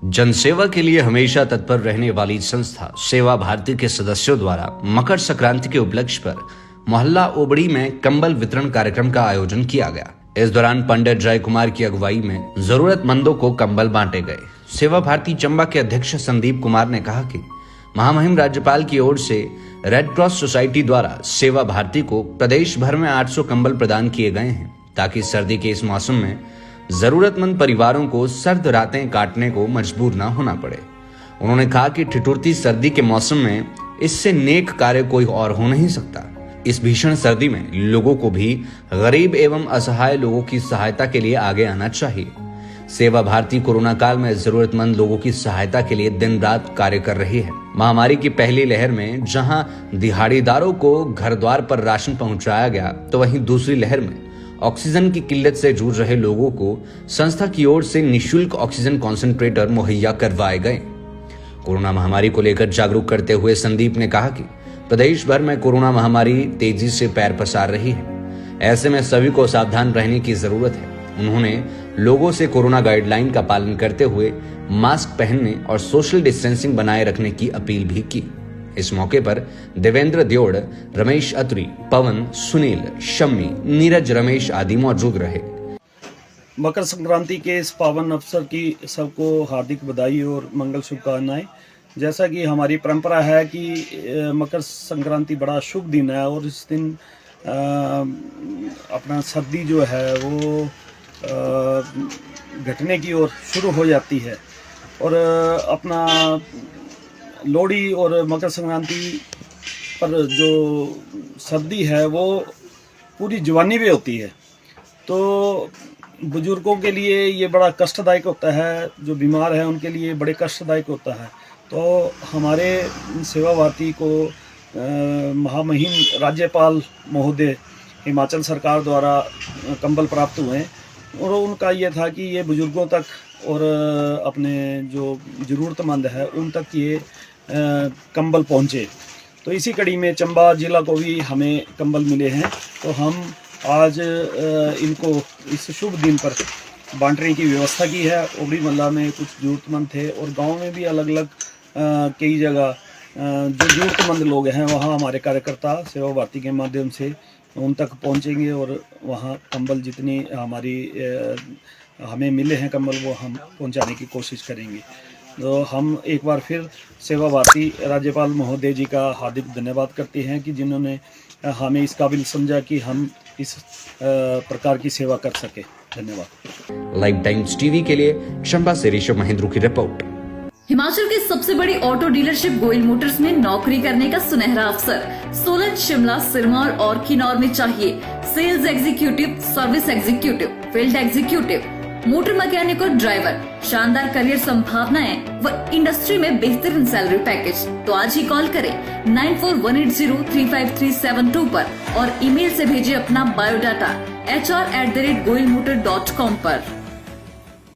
जनसेवा के लिए हमेशा तत्पर रहने वाली संस्था सेवा भारती के सदस्यों द्वारा मकर संक्रांति के उपलक्ष्य पर मोहल्ला ओबड़ी में कंबल वितरण कार्यक्रम का आयोजन किया गया। इस दौरान पंडित जय कुमार की अगुवाई में जरूरतमंदों को कंबल बांटे गए। सेवा भारती चंबा के अध्यक्ष संदीप कुमार ने कहा कि महामहिम राज्यपाल की ओर से रेड क्रॉस सोसाइटी द्वारा सेवा भारती को प्रदेश भर में 800 कंबल प्रदान किए गए हैं ताकि सर्दी के इस मौसम में जरूरतमंद परिवारों को सर्द रातें काटने को मजबूर न होना पड़े। उन्होंने कहा कि ठिठुरती सर्दी के मौसम में इससे नेक कार्य कोई और हो नहीं सकता। इस भीषण सर्दी में लोगों को भी गरीब एवं असहाय लोगों की सहायता के लिए आगे आना चाहिए। सेवा भारती कोरोना काल में जरूरतमंद लोगों की सहायता के लिए दिन रात कार्य कर रही है। महामारी की पहली लहर में जहां दिहाड़ीदारों को घर द्वार पर राशन पहुंचाया गया, तो वहीं दूसरी लहर में ऑक्सीजन की किल्लत से जूझ रहे लोगों को संस्था की ओर से निःशुल्क ऑक्सीजन कॉन्सेंट्रेटर मुहैया करवाए गए। कोरोना महामारी को लेकर जागरूक करते हुए संदीप ने कहा कि प्रदेश भर में कोरोना महामारी तेजी से पैर पसार रही है। ऐसे में सभी को सावधान रहने की जरूरत है। उन्होंने लोगों से कोरोना गाइडलाइन का पालन करते हुए मास्क पहनने और सोशल डिस्टेंसिंग बनाए रखने की अपील भी की। इस मौके पर देवेंद्र द्योड़, रमेश अत्री, पवन, सुनील, शम्मी, नीरज, रमेश आदि मौजूद रहे। मकर संक्रांति के इस पावन अवसर की सबको हार्दिक बधाई और मंगल शुभकामनाएं। जैसा कि हमारी परंपरा है कि मकर संक्रांति बड़ा शुभ दिन है और इस दिन अपना सर्दी जो है वो घटने की ओर शुरू हो जाती है और अपना लोहड़ी और मकर संक्रांति पर जो सर्दी है वो पूरी जवानी में होती है, तो बुजुर्गों के लिए ये बड़ा कष्टदायक होता है। जो बीमार है उनके लिए बड़े कष्टदायक होता है। तो हमारे सेवा भारती को महामहिम राज्यपाल महोदय हिमाचल सरकार द्वारा कंबल प्राप्त हुए और उनका ये था कि ये बुजुर्गों तक और अपने जो ज़रूरतमंद है उन तक ये कंबल पहुँचे। तो इसी कड़ी में चंबा जिला को भी हमें कंबल मिले हैं। तो हम आज इनको इस शुभ दिन पर बांटने की व्यवस्था की है। ओबड़ी मोहल्ला में कुछ ज़रूरतमंद थे और गांव में भी अलग अलग कई जगह जो ज़रूरतमंद लोग हैं वहाँ हमारे कार्यकर्ता सेवा भारती के माध्यम से उन तक पहुँचेंगे और वहाँ कंबल जितनी हमें मिले हैं कंबल वो हम पहुँचाने की कोशिश करेंगे। तो हम एक बार फिर सेवा भारती राज्यपाल महोदय जी का हार्दिक धन्यवाद करते हैं कि जिन्होंने हमें इस काबिल समझा कि हम इस प्रकार की सेवा कर सके। धन्यवाद। लाइव टाइम्स टीवी के लिए चंबा से ऋषभ महेंद्र की रिपोर्ट। हिमाचल की सबसे बड़ी ऑटो डीलरशिप गोयल मोटर्स में नौकरी करने का सुनहरा अवसर सोलन, शिमला, सिरमौर और किन्नौर में चाहिए sales executive, service executive, field executive, motor mechanic और ड्राइवर। शानदार करियर संभावनाएं व इंडस्ट्री में बेहतरीन सैलरी पैकेज। तो आज ही कॉल करें 9418035372 पर और ईमेल से भेजिए अपना बायोडाटा hr@goilmotor.com पर।